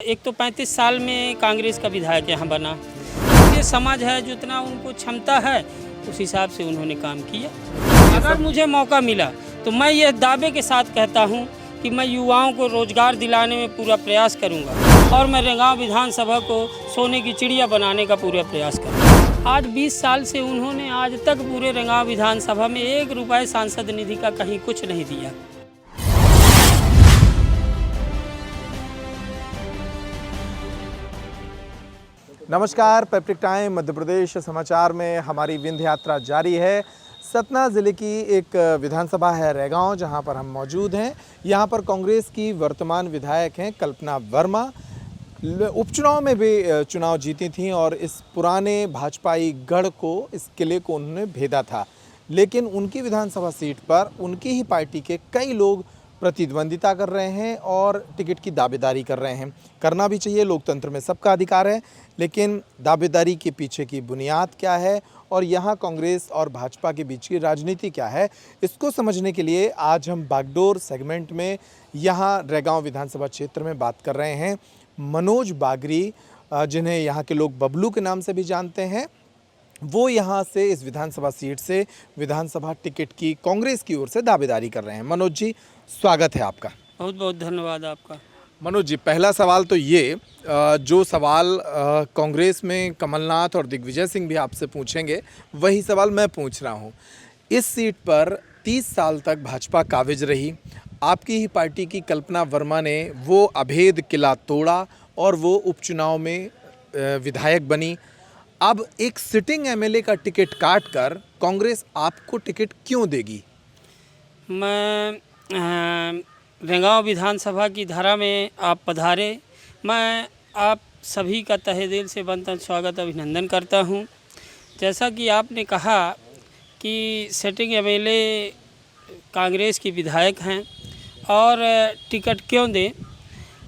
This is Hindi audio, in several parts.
एक तो 35 साल में कांग्रेस का विधायक यहाँ बना। ये समाज है जितना उनको क्षमता है उस हिसाब से उन्होंने काम किया। अगर मुझे मौका मिला तो मैं ये दावे के साथ कहता हूँ कि मैं युवाओं को रोजगार दिलाने में पूरा प्रयास करूँगा और मैं रेगांव विधानसभा को सोने की चिड़िया बनाने का पूरा प्रयास करूँगा। आज 20 साल से उन्होंने आज तक पूरे रेगांव विधानसभा में 1 रुपये सांसद निधि का कहीं कुछ नहीं दिया। नमस्कार, पेप्टिक टाइम मध्य प्रदेश समाचार में हमारी विंध्य यात्रा जारी है। सतना ज़िले की एक विधानसभा है रेगांव, जहां पर हम मौजूद हैं। यहां पर कांग्रेस की वर्तमान विधायक हैं कल्पना वर्मा। उपचुनाव में भी चुनाव जीती थीं और इस पुराने भाजपाई गढ़ को, इस किले को उन्होंने भेदा था। लेकिन उनकी विधानसभा सीट पर उनकी ही पार्टी के कई लोग प्रतिद्वंदिता कर रहे हैं और टिकट की दावेदारी कर रहे हैं। करना भी चाहिए, लोकतंत्र में सबका अधिकार है, लेकिन दावेदारी के पीछे की बुनियाद क्या है और यहाँ कांग्रेस और भाजपा के बीच की राजनीति क्या है, इसको समझने के लिए आज हम बागडोर सेगमेंट में यहाँ रेगांव विधानसभा क्षेत्र में बात कर रहे हैं। मनोज बागरी, जिन्हें यहाँ के लोग बबलू के नाम से भी जानते हैं, वो यहाँ से इस विधानसभा सीट से विधानसभा टिकट की कांग्रेस की ओर से दावेदारी कर रहे हैं। मनोज जी, स्वागत है आपका। बहुत बहुत धन्यवाद आपका। मनोज जी, पहला सवाल तो ये, जो सवाल कांग्रेस में कमलनाथ और दिग्विजय सिंह भी आपसे पूछेंगे, वही सवाल मैं पूछ रहा हूँ। इस सीट पर 30 साल तक भाजपा काबिज रही। आपकी ही पार्टी की कल्पना वर्मा ने वो अभेद किला तोड़ा और वो उपचुनाव में विधायक बनी। अब एक सिटिंग एमएलए का टिकट काट कर कांग्रेस आपको टिकट क्यों देगी? मैं रेगांव विधानसभा की धारा में आप पधारे। मैं आप सभी का तहे दिल से बनता स्वागत अभिनंदन करता हूं। जैसा कि आपने कहा कि सिटिंग एमएलए कांग्रेस की विधायक हैं और टिकट क्यों दें,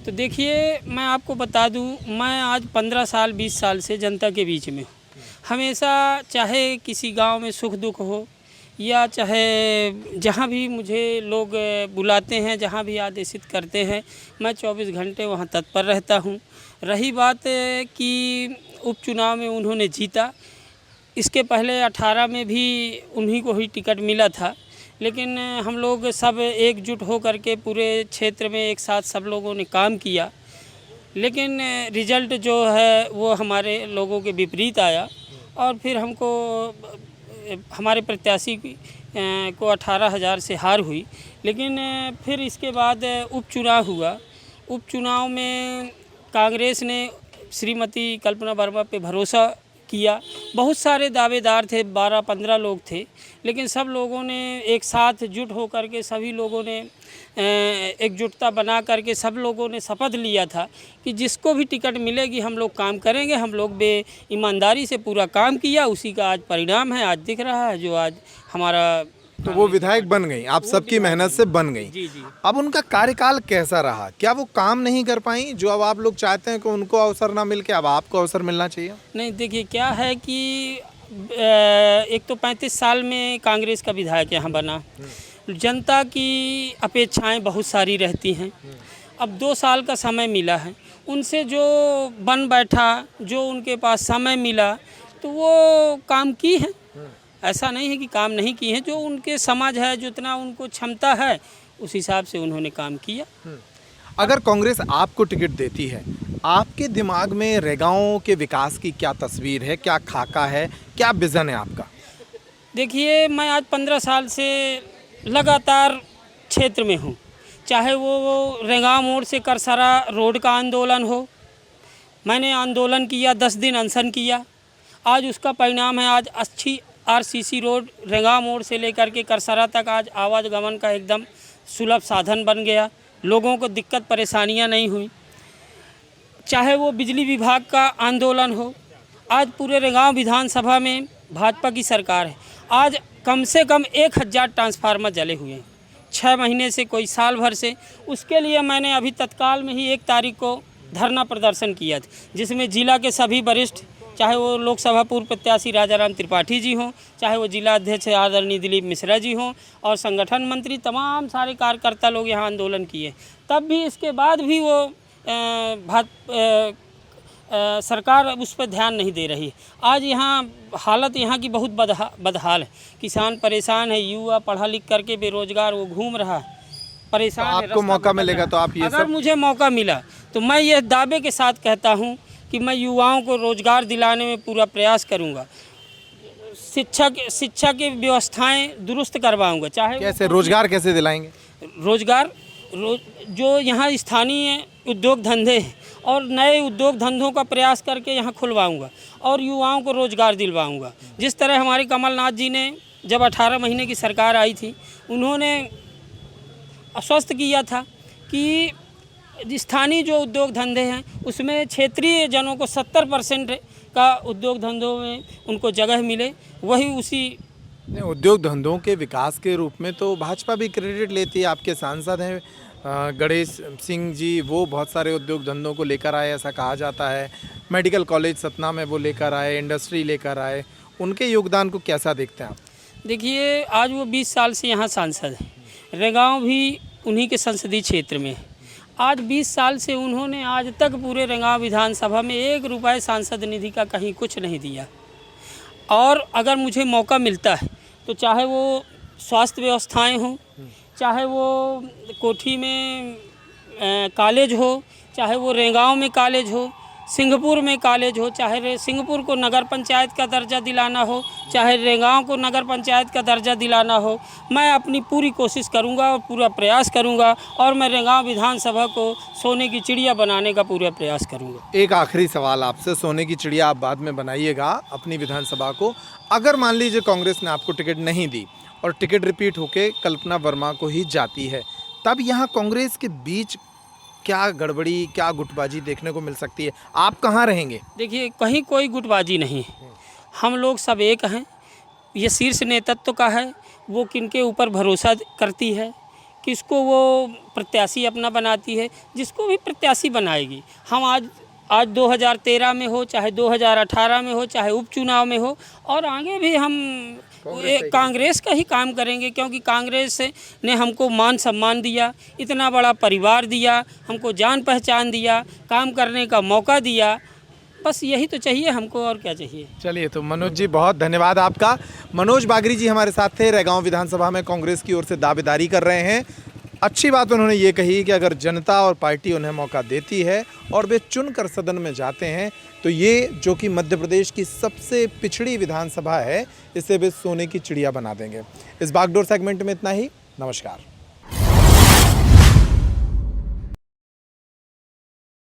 तो देखिए मैं आपको बता दूं, मैं आज 15 साल 20 साल से जनता के बीच में हूँ। हमेशा चाहे किसी गांव में सुख दुख हो या चाहे जहाँ भी मुझे लोग बुलाते हैं, जहाँ भी आदेशित करते हैं, मैं 24 घंटे वहाँ तत्पर रहता हूँ। रही बात कि उपचुनाव में उन्होंने जीता, इसके पहले 18 में भी उन्हीं को ही टिकट मिला था, लेकिन हम लोग सब एकजुट हो करके पूरे क्षेत्र में एक साथ सब लोगों ने काम किया, लेकिन रिजल्ट जो है वो हमारे लोगों के विपरीत आया और फिर हमको हमारे प्रत्याशी को 18,000 से हार हुई। लेकिन फिर इसके बाद उपचुनाव हुआ। उपचुनाव में कांग्रेस ने श्रीमती कल्पना वर्मा पे भरोसा किया। बहुत सारे दावेदार थे, 12-15 लोग थे, लेकिन सब लोगों ने एक साथ जुट हो करके, सभी लोगों ने एकजुटता बना करके सब लोगों ने शपथ लिया था कि जिसको भी टिकट मिलेगी हम लोग काम करेंगे। हम लोग ईमानदारी से पूरा काम किया, उसी का आज परिणाम है, आज दिख रहा है जो आज हमारा। तो वो विधायक बन गई, आप सबकी मेहनत से बन गई। जी जी। अब उनका कार्यकाल कैसा रहा? क्या वो काम नहीं कर पाई जो अब आप लोग चाहते हैं कि उनको अवसर ना मिल के अब आपको अवसर मिलना चाहिए? नहीं, देखिए क्या है कि एक तो 35 साल में कांग्रेस का विधायक यहाँ बना। जनता की अपेक्षाएं बहुत सारी रहती हैं। अब 2 साल का समय मिला है, उनसे जो बन बैठा, जो उनके पास समय मिला, तो वो काम की है। ऐसा नहीं है कि काम नहीं किए हैं। जो उनके समाज है, जितना उनको क्षमता है उस हिसाब से उन्होंने काम किया। अगर कांग्रेस आपको टिकट देती है, आपके दिमाग में रेगांव के विकास की क्या तस्वीर है, क्या खाका है, क्या विज़न है आपका? देखिए, मैं आज 15 साल से लगातार क्षेत्र में हूँ। चाहे वो रेगांव मोड़ से करसरा रोड का आंदोलन हो, मैंने आंदोलन किया, 10 दिन अनशन किया। आज उसका परिणाम है, आज अच्छी आरसीसी रोड रेगांव मोड़ से लेकर के करसरा तक आज आवागमन का एकदम सुलभ साधन बन गया। लोगों को दिक्कत परेशानियां नहीं हुई। चाहे वो बिजली विभाग का आंदोलन हो, आज पूरे रेगांव विधानसभा में भाजपा की सरकार है। आज कम से कम 1000 ट्रांसफार्मर जले हुए हैं, 6 महीने से, कोई साल भर से। उसके लिए मैंने अभी तत्काल में ही 1 तारीख को धरना प्रदर्शन किया था, जिसमें जिला के सभी वरिष्ठ, चाहे वो लोकसभा पूर्व प्रत्याशी राजाराम त्रिपाठी जी हों, चाहे वो जिला अध्यक्ष आदरणीय दिलीप मिश्रा जी हों और संगठन मंत्री, तमाम सारे कार्यकर्ता लोग यहाँ आंदोलन किए। तब भी, इसके बाद भी वो सरकार उस पर ध्यान नहीं दे रही है। आज यहाँ हालत यहाँ की बहुत बदहाल है। किसान परेशान है, युवा पढ़ा लिख करके बेरोजगार वो घूम रहा है, परेशान है। आपको मौका मिलेगा तो आप ये अगर मुझे मौका मिला तो मैं ये दावे के साथ कहता हूँ कि मैं युवाओं को रोजगार दिलाने में पूरा प्रयास करूँगा। शिक्षा की व्यवस्थाएं दुरुस्त करवाऊँगा। चाहे कैसे रोजगार कैसे दिलाएंगे? रोजगार जो यहाँ स्थानीय उद्योग धंधे हैं और नए उद्योग धंधों का प्रयास करके यहाँ खुलवाऊँगा और युवाओं को रोजगार दिलवाऊँगा। जिस तरह हमारे कमलनाथ जी ने जब 18 महीने की सरकार आई थी, उन्होंने आश्वस्त किया था कि स्थानीय जो उद्योग धंधे हैं उसमें क्षेत्रीय जनों को 70% का उद्योग धंधों में उनको जगह मिले। वही उसी उद्योग धंधों के विकास के रूप में तो भाजपा भी क्रेडिट लेती है। आपके सांसद हैं गणेश सिंह जी, वो बहुत सारे उद्योग धंधों को लेकर आए, ऐसा कहा जाता है। मेडिकल कॉलेज सतना में वो लेकर आए, इंडस्ट्री लेकर आए। उनके योगदान को कैसा देखते हैं आप? देखिए, आज वो 20 साल से यहाँ सांसद हैं। रेगांव भी उन्हीं के संसदीय क्षेत्र में है। आज 20 साल से उन्होंने आज तक पूरे रेगांव विधानसभा में 1 रुपये सांसद निधि का कहीं कुछ नहीं दिया। और अगर मुझे मौका मिलता है तो चाहे वो स्वास्थ्य व्यवस्थाएं हों, चाहे वो कोठी में कॉलेज हो, चाहे वो रेगांव में कॉलेज हो, सिंहपुर में कॉलेज हो, चाहे सिंहपुर को नगर पंचायत का दर्जा दिलाना हो, चाहे रेगांव को नगर पंचायत का दर्जा दिलाना हो, मैं अपनी पूरी कोशिश करूंगा और पूरा प्रयास करूंगा और मैं रेगांव विधानसभा को सोने की चिड़िया बनाने का पूरा प्रयास करूंगा। एक आखिरी सवाल आपसे, सोने की चिड़िया आप बाद में बनाइएगा अपनी विधानसभा को। अगर मान लीजिए कांग्रेस ने आपको टिकट नहीं दी और टिकट रिपीट होके कल्पना वर्मा को ही जाती है, तब यहाँ कांग्रेस के बीच क्या गड़बड़ी, क्या गुटबाजी देखने को मिल सकती है? आप कहाँ रहेंगे? देखिए, कहीं कोई गुटबाजी नहीं है। हम लोग सब एक हैं। ये शीर्ष नेतृत्व का है, वो किनके ऊपर भरोसा करती है, किसको वो प्रत्याशी अपना बनाती है, जिसको भी प्रत्याशी बनाएगी। हम आज 2013 में हो, चाहे 2018 में हो, चाहे उपचुनाव में हो, और आगे भी हम कांग्रेस का ही काम करेंगे, क्योंकि कांग्रेस ने हमको मान सम्मान दिया, इतना बड़ा परिवार दिया, हमको जान पहचान दिया, काम करने का मौका दिया। बस यही तो चाहिए हमको, और क्या चाहिए। चलिए, तो मनोज जी बहुत धन्यवाद आपका। मनोज बागरी जी हमारे साथ थे, रेगांव विधानसभा में कांग्रेस की ओर से दावेदारी कर रहे हैं। अच्छी बात उन्होंने ये कही कि अगर जनता और पार्टी उन्हें मौका देती है और वे चुनकर सदन में जाते हैं तो ये जो कि मध्य प्रदेश की सबसे पिछड़ी विधानसभा है, इसे वे सोने की चिड़िया बना देंगे। इस बागडोर सेगमेंट में इतना ही। नमस्कार।